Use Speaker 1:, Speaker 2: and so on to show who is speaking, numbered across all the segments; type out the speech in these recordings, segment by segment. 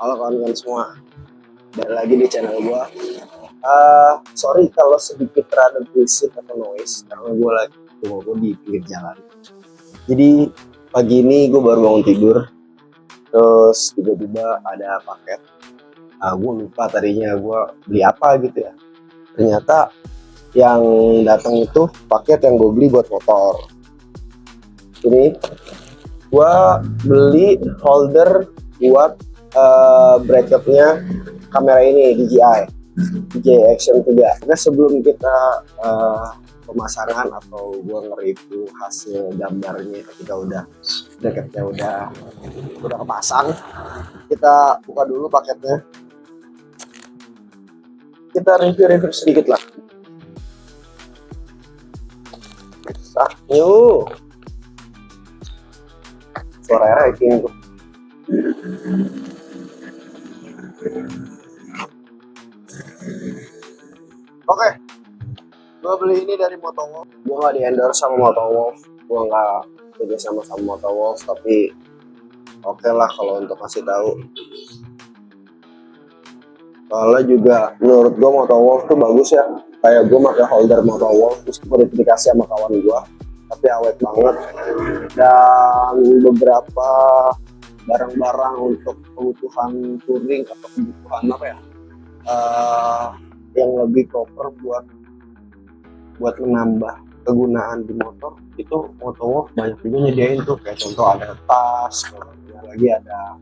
Speaker 1: Halo kawan-kawan semua, balik lagi di channel gua. Sorry kalau sedikit rada berisik atau noise karena gua di pinggir jalan. Jadi pagi ini gue baru bangun tidur, terus tiba-tiba ada paket. Gue lupa tadinya gue beli apa gitu ya. Ternyata yang datang itu paket yang gue beli buat motor. Ini gue beli holder buat bracketnya kamera ini DJI Action 3. Nah, sebelum kita pemasangan atau gua nge-review hasil gambarnya ketika bracketnya udah kepasang, kita buka dulu paketnya, kita review sedikit lah. Yuk, suara ranking tuh. Oke, gue beli ini dari Motowolf. Gue nggak di endorse sama Motowolf, gue nggak kerja sama Motowolf, tapi oke lah kalau untuk kasih tahu. Soalnya juga menurut gue Motowolf tuh bagus ya. Kayak gue pakai holder Motowolf meskipun dikasih sama kawan gue, tapi awet banget. Dan beberapa barang-barang untuk kebutuhan touring atau kebutuhan apa ya, yang lebih proper buat menambah kegunaan di motor, itu Motowolf banyak juga nyediain tuh. Kayak contoh ada tas, lagi ada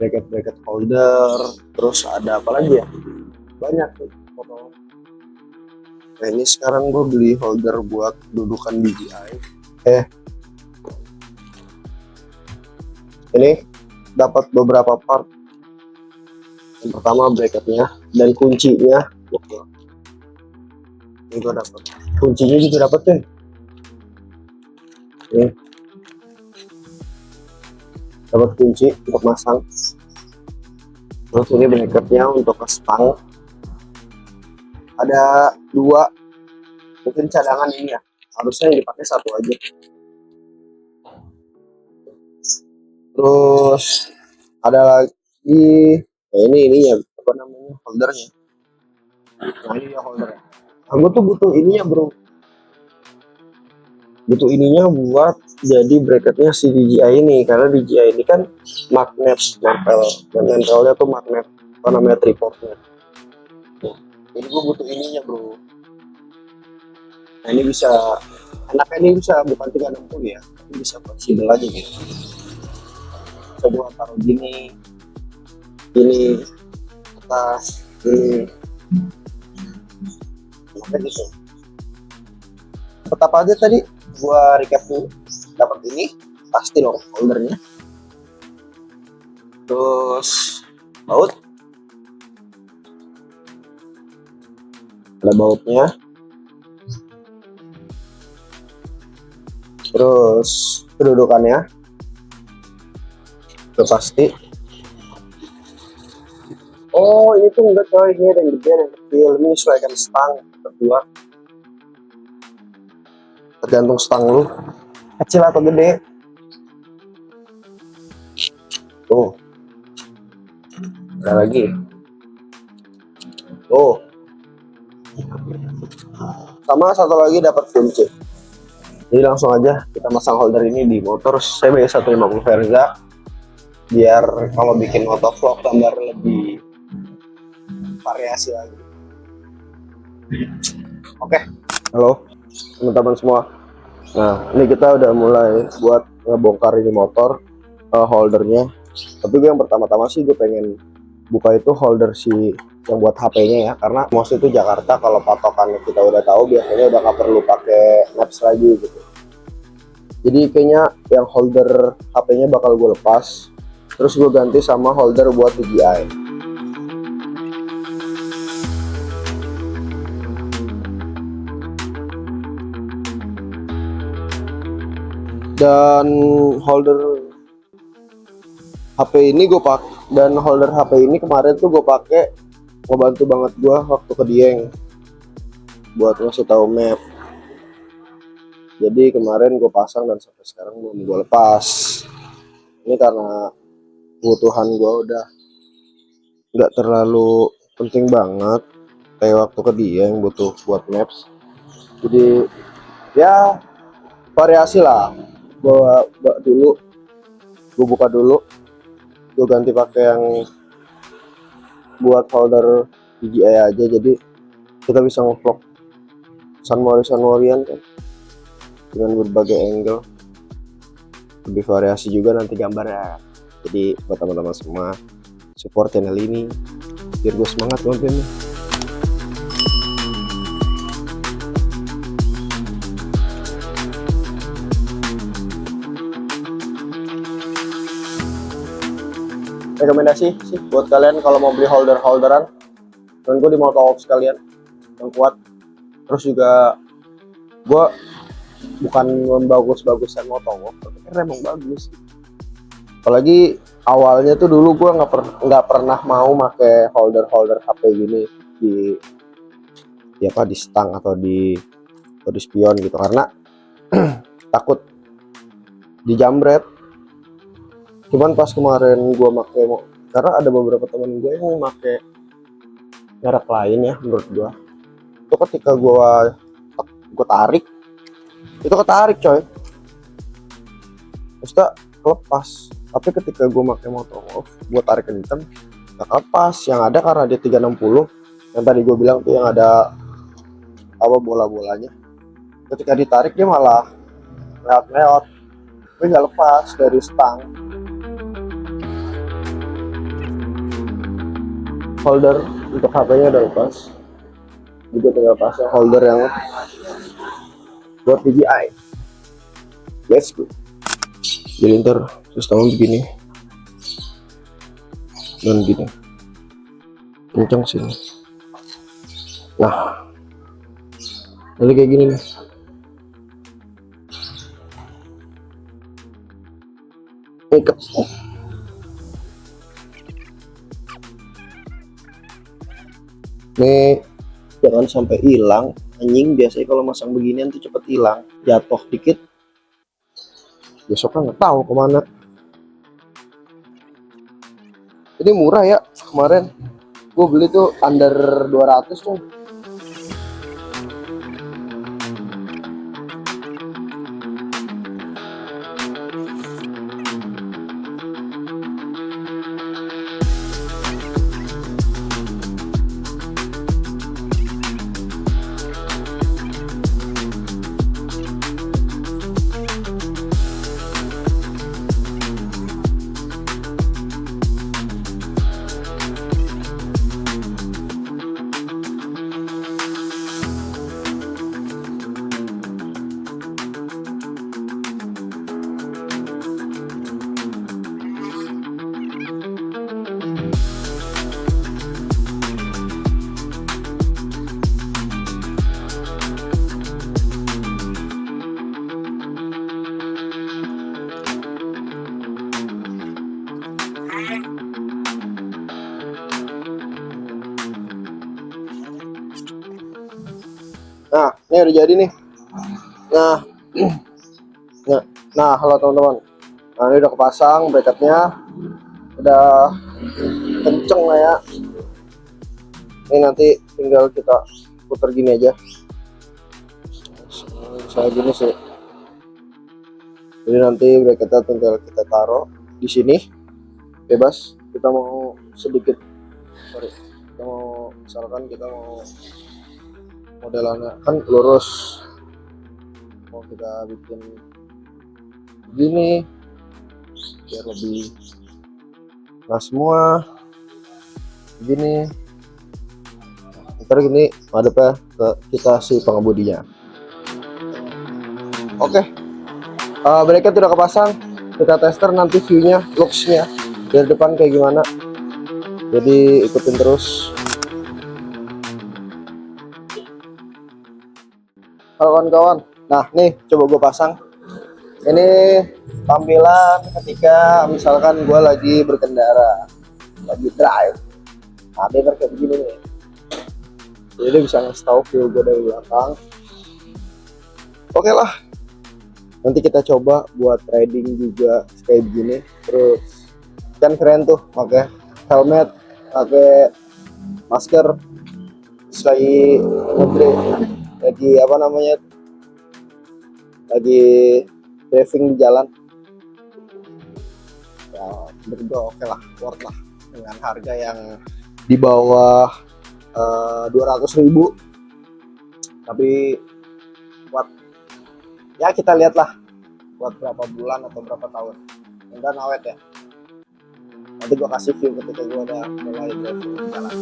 Speaker 1: bracket holder, terus ada apa lagi ya, banyak tuh Motowolf. Nah ini sekarang gue beli holder buat dudukan DJI. Ini dapat beberapa part. Yang pertama bracketnya dan kuncinya. Ini gue dapat kuncinya juga dapat deh. Ini dapat kunci untuk masang. Terus ini bracketnya untuk ke stang. Ada dua, mungkin cadangan ini ya. Harusnya yang dipakai satu aja. Terus ada lagi, ini ya apa namanya, holdernya. Nah ini ya holdernya. Aku tuh butuh ininya bro, butuh ininya buat jadi bracketnya si DJI ini, karena DJI ini kan magnet nempel, dan nempelnya tuh magnet apa namanya, tripodnya. Jadi gue butuh ininya bro. Nah ini bisa, enaknya ini bisa bukan 360 ya, tapi bisa fleksibel aja gitu. Bisa gue taruh gini atas, gini, makanya gitu. Tetap aja tadi gua recap dulu. Dapat ini pasti dong holdernya, terus baut, ada bautnya, terus kedudukannya udah pasti. Oh ini tuh enggak coy, ini ada yang gede dan kecil, ini sesuaikan stang kedua, tergantung stang lu kecil atau gede. Tuh ada lagi tuh, sama satu lagi dapat kunci. Jadi langsung aja kita masang holder ini di motor CB150 Verza, biar kalau bikin motovlog gambar lebih variasi lagi. Oke, halo teman-teman semua. Nah ini kita udah mulai buat ngebongkar ini motor, holdernya. Tapi gue yang pertama-tama sih gue pengen buka itu holder si yang buat HP-nya ya, karena most itu Jakarta kalau patokan kita udah tahu biasanya udah nggak perlu pakai maps lagi gitu. Jadi kayaknya yang holder HP-nya bakal gue lepas, terus gue ganti sama holder buat DJI. Dan holder HP ini gue holder HP ini kemarin tuh gue pakai, ngebantu banget gue waktu ke Dieng buat ngasih tahu map. Jadi kemarin gue pasang dan sampai sekarang belum gue lepas. Ini karena kebutuhan gue udah nggak terlalu penting banget kayak waktu ke dia yang butuh buat maps. Jadi ya variasi lah. Gua dulu gue buka dulu, gue ganti pakai yang buat folder DJI aja, jadi kita bisa ngevlog sunmori-sunmorian kan dengan berbagai angle, lebih variasi juga nanti gambarnya. Jadi buat teman-teman semua support channel ini biar gue semangat kontennya. Rekomendasi sih buat kalian kalau mau beli holderan, dan gue di Motovlog sekalian yang kuat. Terus juga gue bukan membagus-bagusan Motovlog, tapi emang bagus. Apalagi awalnya tuh dulu gue nggak pernah mau pakai holder HP gini di apa, di stang atau di spion gitu, karena takut dijamret. Cuman pas kemarin gue pakai, karena ada beberapa teman gue yang pakai merek lain ya, menurut gue itu ketika gue tarik itu ketarik coy, Ustaz kelepas. Tapi ketika gue pakai Motovlog, gue tarik kenceng nggak lepas. Yang ada karena dia 360 yang tadi gue bilang tuh, yang ada apa, bola-bolanya, ketika ditarik dia malah meot-meot, tapi nggak lepas dari stang. Holder untuk HP-nya udah lepas, juga tinggal pasang holder yang buat DJI. Let's go. Jadi ntar sistemnya begini dan gini, kencang sini. Nah, jadi kayak gini nih. Ikat. Nih jangan sampai hilang anjing. Biasanya kalau masang beginian tuh cepet hilang, jatuh dikit besoknya nggak tahu kemana. Ini murah ya, kemarin gue beli tuh under 200 tuh. Nah, ini udah jadi nih. Nah, nah, halo teman-teman. Nah, ini udah kepasang bracketnya, udah kenceng lah ya. Ini nanti tinggal kita putar gini aja. Saya gini sih. Jadi nanti bracketnya tinggal kita taruh di sini, bebas. Kita mau sedikit, kita mau misalkan kita mau modelannya kan lurus, mau kita bikin begini biar lebih nah semua begini. Ntar gini madepnya ke kita si pengemudinya. Oke, bracket udah kepasang, kita tester nanti viewnya, looksnya dari depan kayak gimana. Jadi ikutin terus. Halo kawan-kawan, nah nih coba gue pasang. Ini tampilan ketika misalkan gue lagi berkendara, lagi drive. Nah dia kayak begini nih, jadi bisa ngasih tahu view gue dari belakang. Oke lah, nanti kita coba buat riding juga kayak begini. Terus kan keren tuh pakai helmet pakai masker, terus lagi apa namanya, lagi driving di jalan. Ya menurut gue oke lah, worth lah dengan harga yang di bawah 200.000, tapi buat ya kita lihatlah buat berapa bulan atau berapa tahun, dan awet ya. Nanti gue kasih view ketika gue udah mulai driving di jalan.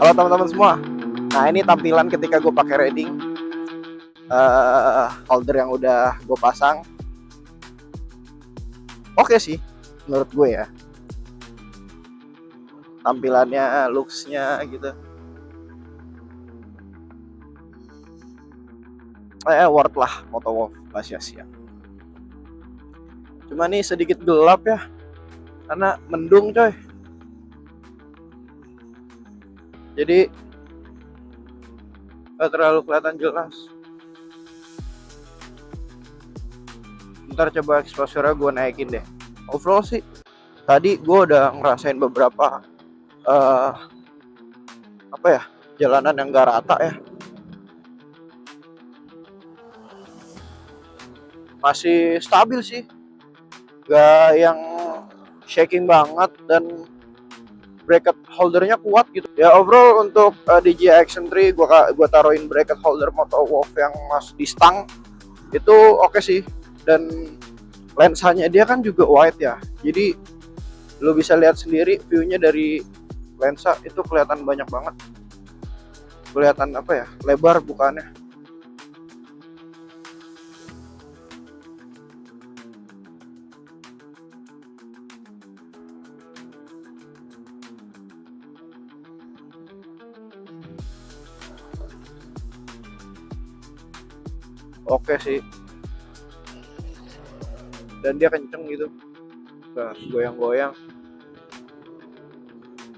Speaker 1: Halo teman-teman semua, nah ini tampilan ketika gue pakai riding holder yang udah gue pasang. Oke sih menurut gue ya, tampilannya, looksnya gitu, worth lah Motowolf, gak sia-sia. Cuma nih sedikit gelap ya, karena mendung coy, jadi gak terlalu kelihatan jelas. Ntar coba exposure-nya gue naikin deh. Overall sih tadi gue udah ngerasain beberapa apa ya, jalanan yang gak rata ya, masih stabil sih, gak yang shaking banget, dan bracket holdernya kuat gitu ya. Overall untuk DJI Action 3 gua taruhin bracket holder Motowolf yang masuk di stang itu oke sih, dan lensanya dia kan juga wide ya, jadi lo bisa lihat sendiri viewnya dari lensa itu kelihatan banyak banget, kelihatan apa ya, lebar bukannya. Oke sih, dan dia kenceng gitu, nah, goyang-goyang,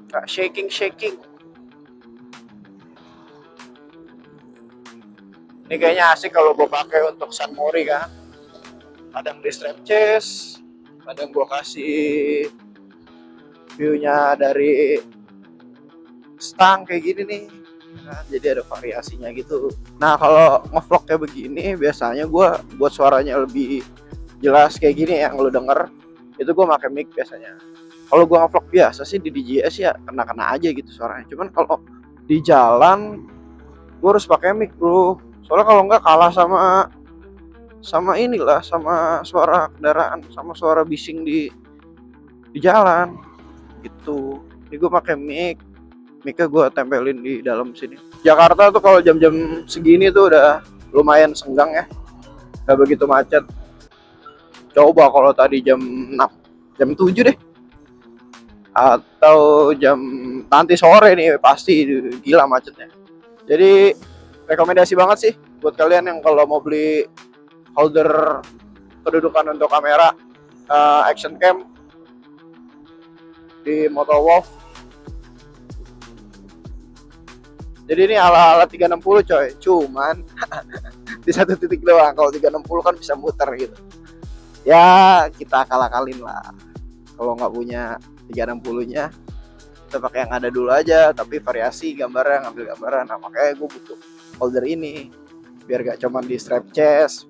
Speaker 1: nggak shaking. Ini kayaknya asik kalau gue pakai untuk San Mori kan, kadang di strap chest, kadang gue kasih viewnya dari stang kayak gini nih. Nah, jadi ada variasinya gitu. Nah kalau ngevlog kayak begini biasanya gue buat suaranya lebih jelas kayak gini yang lo denger, itu gue pakai mic biasanya. Kalau gue ngevlog biasa sih di DJS ya kena aja gitu suaranya. Cuman kalau di jalan gue harus pakai mic bro, soalnya kalau nggak kalah sama inilah, sama suara kendaraan, sama suara bising di jalan gitu. Ini gue pakai mic-nya gue tempelin di dalam sini. Jakarta tuh kalau jam-jam segini tuh udah lumayan senggang ya, nggak begitu macet. Coba kalau tadi jam 6, jam 7 deh, atau jam nanti sore nih pasti gila macetnya. Jadi rekomendasi banget sih buat kalian yang kalau mau beli holder kedudukan untuk kamera action cam di Motowolf. Jadi ini ala 360 coy, cuman di satu titik doang. Kalau 360 kan bisa muter gitu. Ya kita akal-akalin lah. Kalau nggak punya 360-nya, kita pakai yang ada dulu aja, tapi variasi gambarnya, ngambil gambaran. Nah makanya gue butuh holder ini biar gak cuman di strap chest,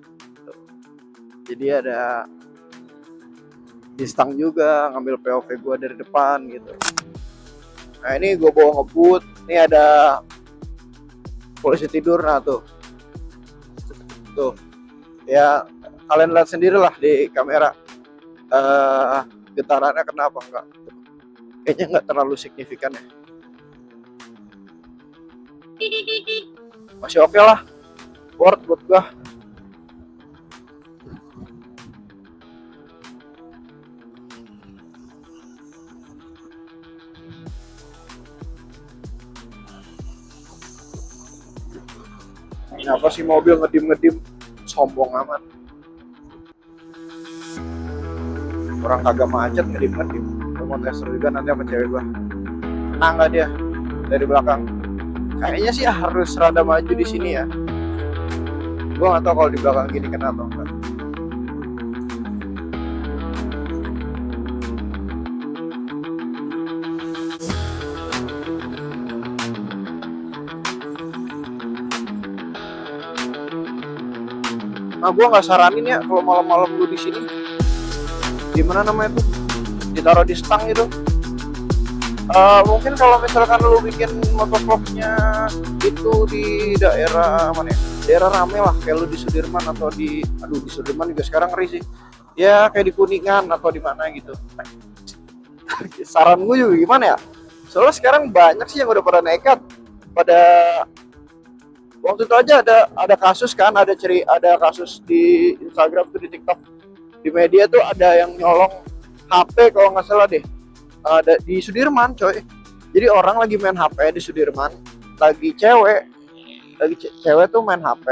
Speaker 1: jadi ada di stang juga, ngambil POV gue dari depan gitu. Nah ini gue bawa ngebut, ini ada polisi tidur. Nah tuh ya kalian lihat sendiri lah di kamera getarannya kenapa enggak, kayaknya nggak terlalu signifikan ya, masih oke lah, worth buat gua. Ini apa sih mobil ngedim sombong amat, orang kagak macet ngedim. Gua mau tester juga nanti sama cewek gua, kena nggak dia dari belakang. Kayaknya sih harus rada maju di sini ya, gua nggak tahu kalau di belakang gini kena atau enggak.
Speaker 2: Nah, gue nggak saranin ya kalau malam-malam lu di sini. Gimana namanya tuh? Ditaruh di stang gitu. Mungkin kalau misalkan lu bikin motovlognya itu di daerah mana ya? Daerah rame lah, kayak lu di Sudirman atau di Sudirman juga sekarang ngeri sih. Ya kayak di Kuningan atau di mana gitu. Saran gue juga gimana ya? Soalnya sekarang banyak sih yang udah pada nekat. Pada waktu itu aja ada kasus kan, ada kasus di Instagram tuh, di TikTok, di media tuh ada yang nyolong HP kalau nggak salah deh. Ada di Sudirman coy, jadi orang lagi main HP di Sudirman, lagi cewek tuh main HP,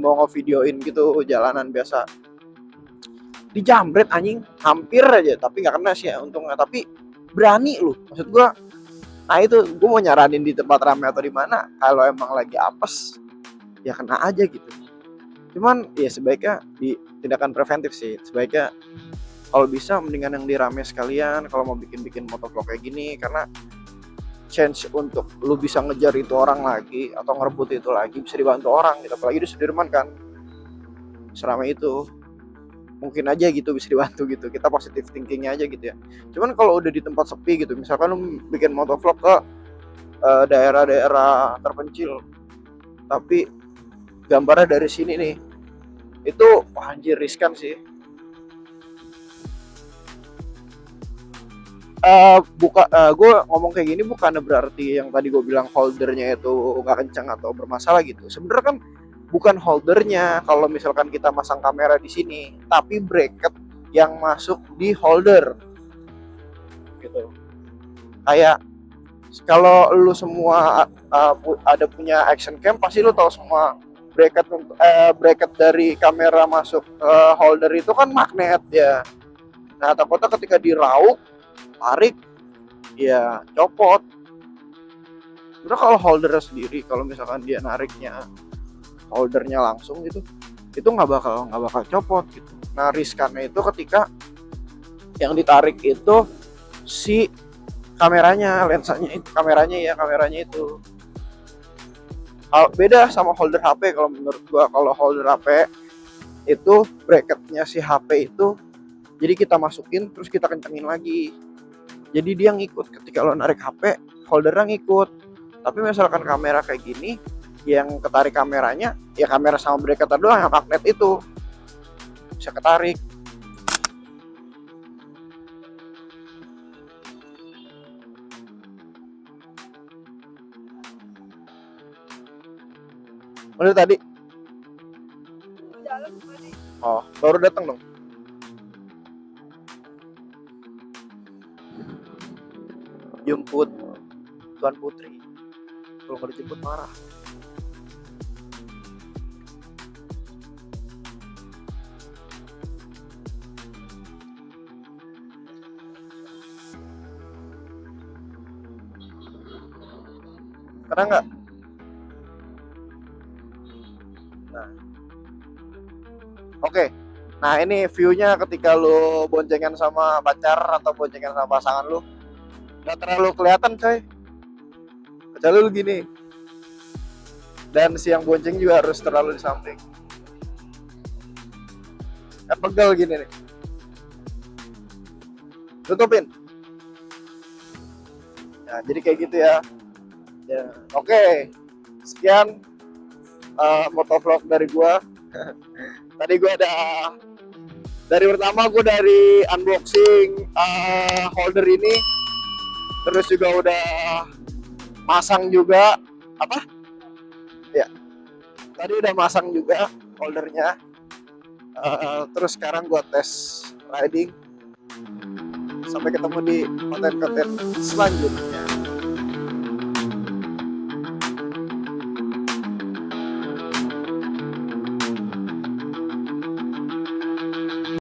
Speaker 2: mau ngevideoin gitu jalanan biasa, dijambret anjing, hampir aja tapi nggak kena sih ya untungnya, tapi berani lu, maksud gua. Nah itu gue mau nyaranin di tempat ramai atau di mana, kalau emang lagi apes ya kena aja gitu. Cuman ya sebaiknya di tindakan preventif sih, sebaiknya kalau bisa mendingan yang dirame sekalian kalau mau bikin motovlog kayak gini, karena chance untuk lu bisa ngejar itu orang lagi atau ngerebut itu lagi bisa dibantu orang gitu, apalagi di Sudirman kan seramai itu, mungkin aja gitu bisa dibantu gitu, kita positive thinkingnya aja gitu ya. Cuman kalau udah di tempat sepi gitu, misalkan lu bikin motovlog ke daerah-daerah terpencil tapi gambarnya dari sini nih, itu anjir riskan sih. Gue ngomong kayak gini bukan berarti yang tadi gue bilang holdernya itu nggak kencang atau bermasalah gitu. Sebenarnya kan bukan holdernya kalau misalkan kita masang kamera di sini, tapi bracket yang masuk di holder gitu. Kayak kalau lu semua ada punya action cam, pasti lu tahu semua bracket dari kamera masuk holder itu kan magnet ya. Nah takutnya ketika diraup, tarik, ya copot. Udah kalau holdernya sendiri, kalau misalkan dia nariknya holdernya langsung gitu, itu nggak bakal copot gitu. Nah riskannya itu ketika yang ditarik itu si kameranya, lensanya itu, kameranya itu. Beda sama holder HP kalau menurut gua. Kalau holder HP itu bracketnya si HP itu, jadi kita masukin terus kita kencengin lagi. Jadi dia ngikut, ketika lo narik HP, holdernya ngikut. Tapi misalkan kamera kayak gini, yang ketarik kameranya, ya kamera sama bracket doang, yang magnet itu bisa ketarik. Udah tadi? Oh, baru datang dong. Jemput Tuan Putri. Kalau nggak dijemput marah. Karena nggak. Nah, oke. Nah ini view-nya ketika lu boncengan sama pacar atau boncengan sama pasangan lu, nggak terlalu kelihatan coy, kecuali lu gini. Dan si yang bonceng juga harus terlalu di samping. Kan pegal gini nih. Tutupin. Nah, jadi kayak gitu ya. Ya, oke. Sekian motovlog dari gua. Tadi gua ada dari pertama gue dari unboxing holder ini, terus juga udah masang juga apa? Ya, tadi udah masang juga holdernya. Terus sekarang gue tes riding. Sampai ketemu di konten-konten selanjutnya.